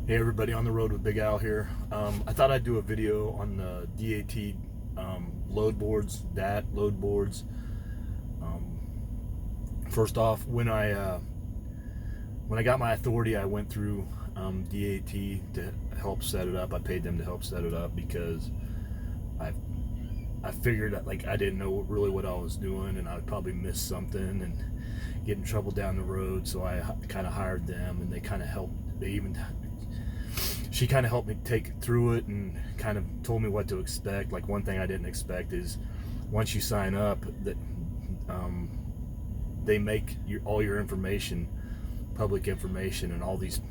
Hey everybody, on the road with Big Al here. I thought I'd do a video on the DAT load boards, DAT load boards. First off, when I got my authority, I went through DAT to help set it up. I paid them to help set it up because I figured that, like, I didn't know really what I was doing, and I would probably miss something and get in trouble down the road. So I kind of hired them, and they kind of helped. She kind of helped me take it through it and kind of told me what to expect. Like, one thing I didn't expect is once you sign up that they make all your information public information, and all these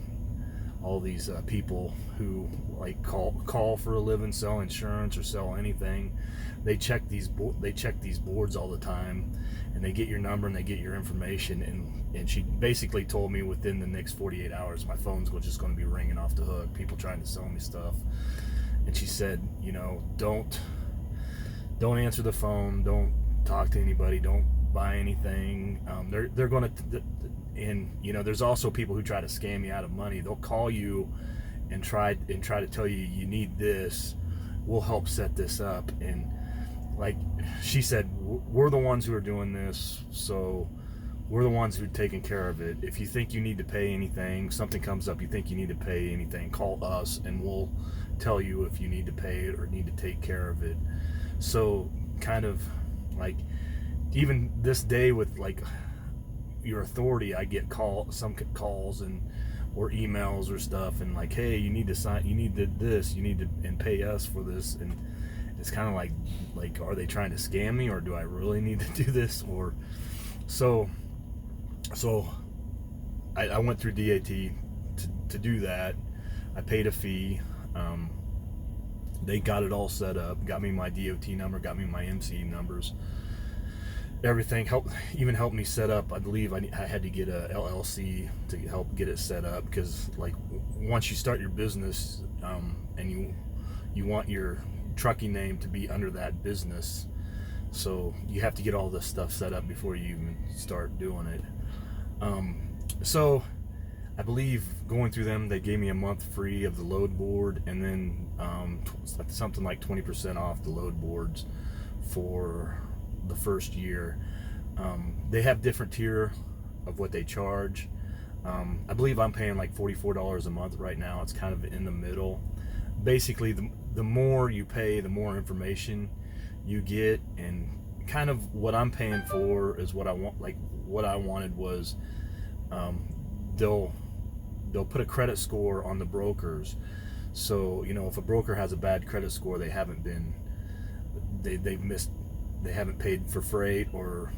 people who like call for a living, sell insurance or sell anything, they check these boards all the time, and they get your number and they get your information. And she basically told me within the next 48 hours my phone's just going to be ringing off the hook, people trying to sell me stuff. And she said, you know, don't answer the phone, don't talk to anybody, don't buy anything. They're going to, and you know, there's also people who try to scam you out of money. They'll call you and try to tell you you need this, we'll help set this up. And like she said, we're the ones who are doing this, so we're the ones who are taking care of it. If you think you need to pay anything, something comes up, you think you need to pay anything, call us and we'll tell you if you need to pay it or need to take care of it. So kind of like, even this day with like your authority, I get some calls or emails or stuff, and like, hey, you need to sign, you need this, you need to and pay us for this. And it's kind of like, are they trying to scam me, or do I really need to do this? Or so I went through DAT to do that. I paid a fee. They got it all set up, got me my DOT number, got me my MC numbers, everything. Even helped me set up, I believe I had to get a LLC to help get it set up, because like once you start your business and you want your trucking name to be under that business, so you have to get all this stuff set up before you even start doing it. So I believe going through them, they gave me a month free of the load board, and then something like 20% off the load boards for the first year. They have different tier of what they charge. I believe I'm paying like $44 a month right now. It's kind of in the middle. Basically, the more you pay, the more information you get, and kind of what I'm paying for is what I want. Like, what I wanted was they'll put a credit score on the brokers. So, you know, if a broker has a bad credit score, they haven't paid for freight or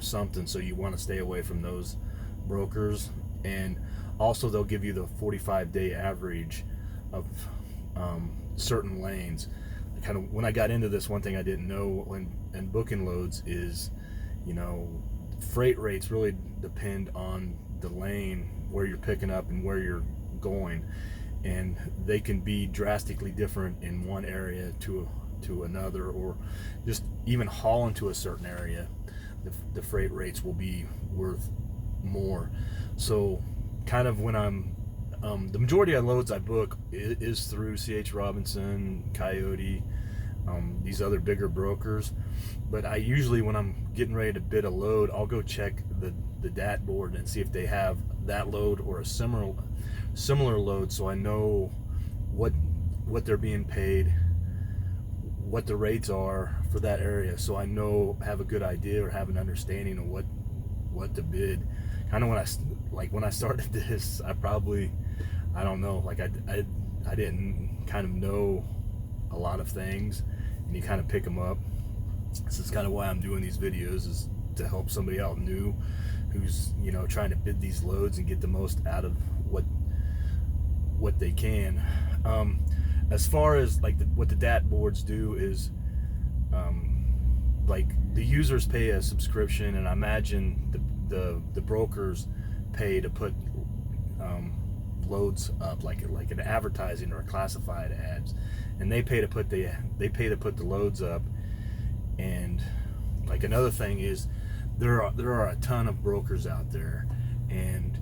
something, so you want to stay away from those brokers. And also they'll give you the 45-day average of certain lanes. Kind of, when I got into this, one thing I didn't know when booking loads is, you know, freight rates really depend on the lane where you're picking up and where you're going, and they can be drastically different in one area to another, or just even hauling to a certain area, the freight rates will be worth more. So kind of when I'm the majority of loads I book is through C.H. Robinson, Coyote, these other bigger brokers. But I usually, when I'm getting ready to bid a load, I'll go check the DAT board and see if they have that load or a similar load, so I know what they're being paid, what the rates are for that area, so I have a good idea or have an understanding of what to bid. Kind of when I started this, I don't know, like I didn't kind of know a lot of things, and you kind of pick them up. So it's kind of why I'm doing these videos, is to help somebody out new who's, you know, trying to bid these loads and get the most out of what they can. As far as like what the DAT boards do is, like, the users pay a subscription, and I imagine the brokers pay to put loads up, like an advertising or a classified ads, and they pay to put the loads up. And like, another thing is there are a ton of brokers out there, and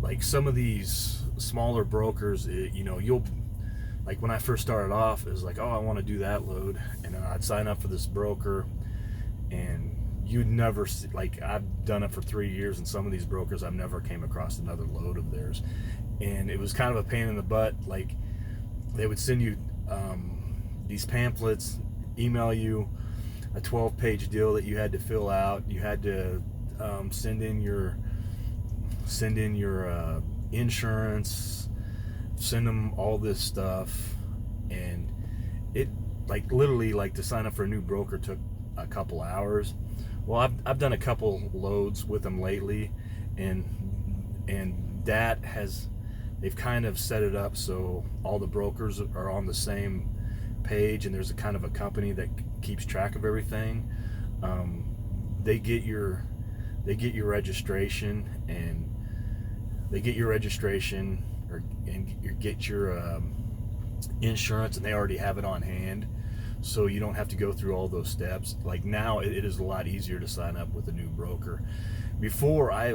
like some of these smaller brokers, you'll, like when I first started off, it was like, oh, I want to do that load, and then I'd sign up for this broker, and you'd never see, like I've done it for 3 years, and some of these brokers I've never came across another load of theirs, and it was kind of a pain in the butt. Like they would send you these pamphlets, email you a 12-page deal that you had to fill out. You had to send in your insurance, send them all this stuff, and it, like, literally, like, to sign up for a new broker took a couple hours. Well, I've done a couple loads with them lately, and DAT they've kind of set it up so all the brokers are on the same page, and there's a kind of a company that keeps track of everything. They get your registration, and they get your registration, and you get your insurance, and they already have it on hand, so you don't have to go through all those steps. Like now, it is a lot easier to sign up with a new broker. Before, I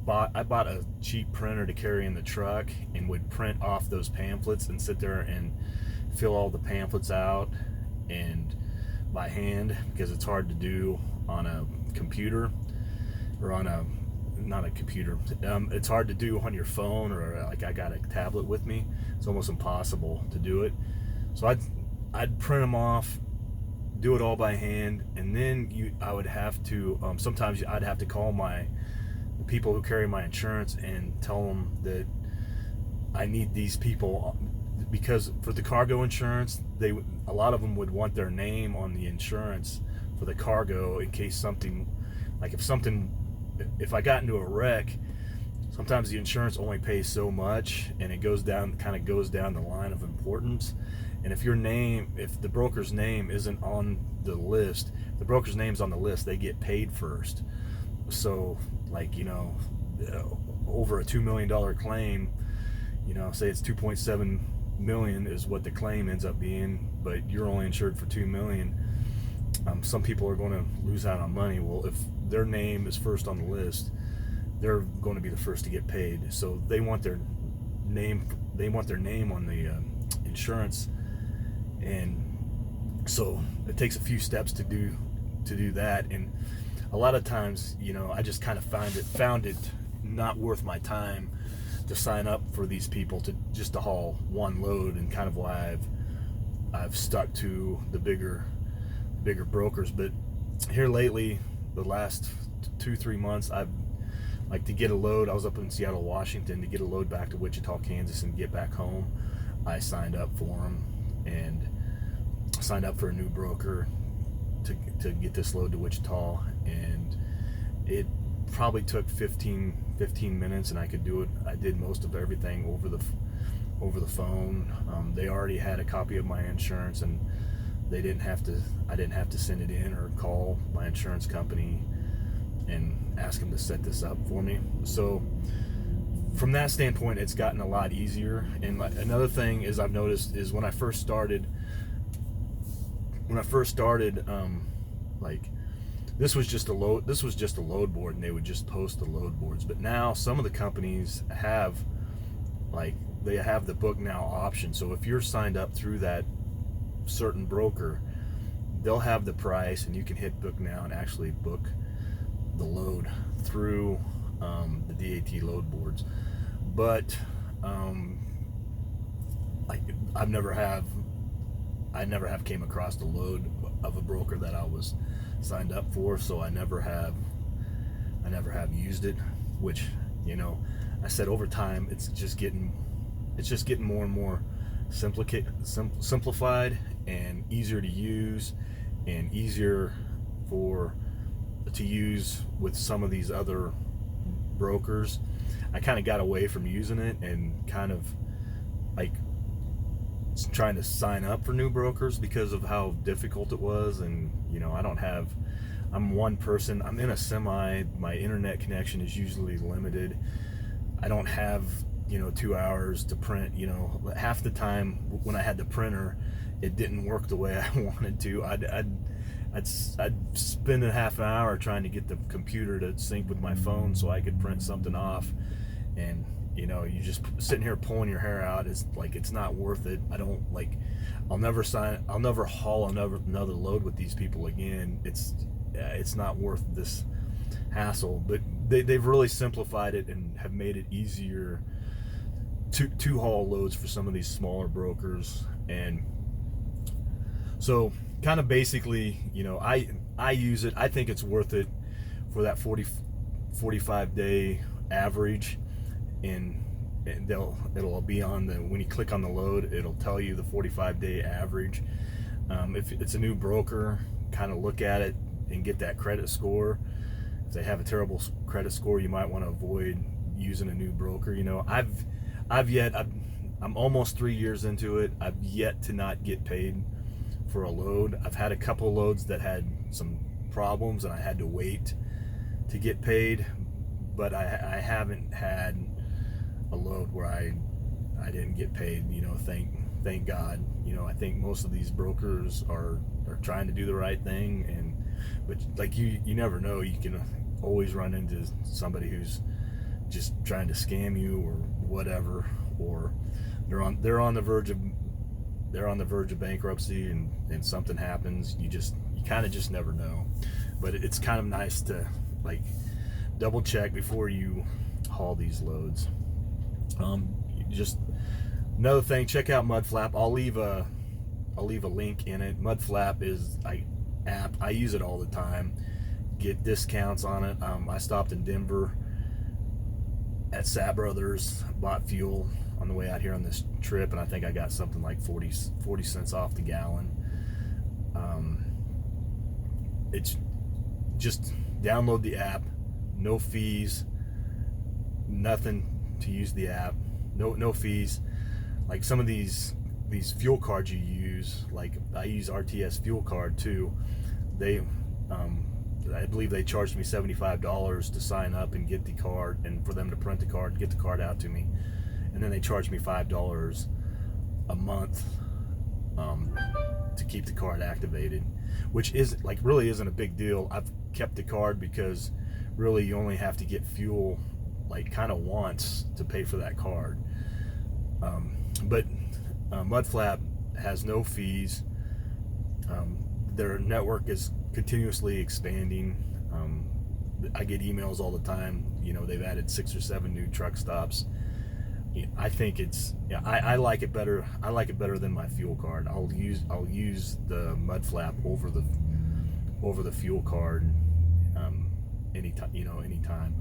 bought a cheap printer to carry in the truck, and would print off those pamphlets and sit there and fill all the pamphlets out and by hand, because it's hard to do on a computer, or on a, not a computer, it's hard to do on your phone, or like I got a tablet with me. It's almost impossible to do it. So I'd print them off, do it all by hand, and then I would have to, sometimes I'd have to call the people who carry my insurance and tell them that I need these people, because for the cargo insurance, a lot of them would want their name on the insurance for the cargo, in case something, like if I got into a wreck, sometimes the insurance only pays so much, and it kind of goes down the line of importance. And if the broker's name isn't on the list, the broker's name's on the list, they get paid first. So, like, over a $2 million claim, say it's 2.7 million is what the claim ends up being, but you're only insured for 2 million. Some people are going to lose out on money. Well, if their name is first on the list, they're going to be the first to get paid. So they want their name on the insurance, and so it takes a few steps to do that. And a lot of times, I just kind of found it not worth my time to sign up for these people to haul one load, and kind of why I've stuck to the bigger brokers. But here lately, the last 2-3 months, I've, like, to get a load, I was up in Seattle, Washington, to get a load back to Wichita, Kansas, and get back home. I signed up for them, and signed up for a new broker to get this load to Wichita, and it probably took 15 minutes, and I could do it. I did most of everything over the phone. They already had a copy of my insurance, and I didn't have to send it in or call my insurance company and ask them to set this up for me. So from that standpoint, it's gotten a lot easier. And another thing is, I've noticed, is when I first started, like, this was just a load board, and they would just post the load boards. But now some of the companies have the book now option. So if you're signed up through that certain broker, they'll have the price, and you can hit book now and actually book the load through the DAT load boards. But I never have came across the load of a broker that I was signed up for, so I never have used it. Which, I said, over time, it's just getting more and more simplified and easier to use, and easier to use with some of these other brokers. I kind of got away from using it, and kind of like trying to sign up for new brokers because of how difficult it was. And I'm one person, I'm in a semi, my internet connection is usually limited. I don't have 2 hours to print. Half the time when I had the printer, it didn't work the way I wanted to. I'd spend a half hour trying to get the computer to sync with my phone so I could print something off, and you know, you just sitting here pulling your hair out. It's like, it's not worth it. I don't like, I'll never haul another load with these people again. It's not worth this hassle. But they've really simplified it and have made it easier to haul loads for some of these smaller brokers. And so kind of basically, you know, I use it. I think it's worth it for that 45 day average. And it'll be on the, when you click on the load, it'll tell you the 45 day average. If it's a new broker, kind of look at it and get that credit score. If they have a terrible credit score, you might want to avoid using a new broker. You know, I'm almost 3 years into it. I've yet to not get paid for a load. I've had a couple of loads that had some problems and I had to wait to get paid, but I haven't had a load where I didn't get paid. You know, thank God. You know, I think most of these brokers are trying to do the right thing, but like you never know. You can always run into somebody who's just trying to scam you or whatever, or they're on the verge of bankruptcy and something happens. You kind of just never know. But it's kind of nice to like double check before you haul these loads. Just another thing, check out Mudflap. I'll leave a link in it. Mudflap is app. I use it all the time. Get discounts on it. I stopped in Denver at Sat Brothers, bought fuel on the way out here on this trip, and I think I got something like 40 cents off the gallon. It's just download the app, no fees, nothing to use the app, no fees. Like some of these fuel cards you use, like I use RTS fuel card too. I believe they charged me $75 to sign up and get the card, and for them to print the card, get the card out to me, and then they charged me $5 a month to keep the card activated, which is like really isn't a big deal. I've kept the card because really you only have to get fuel like kind of once to pay for that card. But Mudflap has no fees. Their network is continuously expanding. I get emails all the time. You know, they've added 6 or 7 new truck stops. I think I like it better. I like it better than my fuel card. I'll use the Mudflap over the fuel card anytime.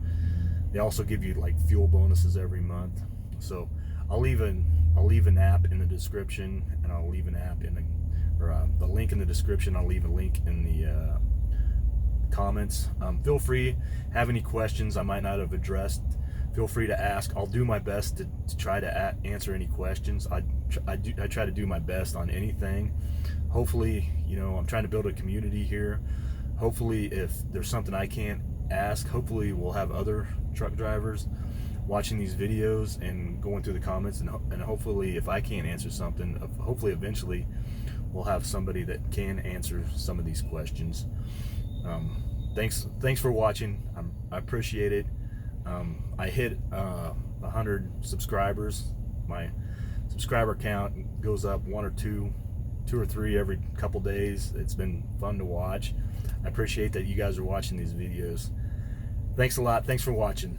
They also give you like fuel bonuses every month. So I'll leave an app in the description, and I'll leave an app in the link in the description. I'll leave a link in the comments. Feel free, have any questions I might not have addressed, feel free to ask. I'll do my best to try to answer any questions. I try to do my best on anything. Hopefully, you know, I'm trying to build a community here. Hopefully, if there's something I can't ask, hopefully we'll have other truck drivers watching these videos and going through the comments, and hopefully if I can't answer something, hopefully eventually we'll have somebody that can answer some of these questions. Thanks for watching. I appreciate it. I hit 100 subscribers. My subscriber count goes up 1 or 2 or 3 every couple days. It's been fun to watch. I appreciate that you guys are watching these videos. Thanks a lot. Thanks for watching.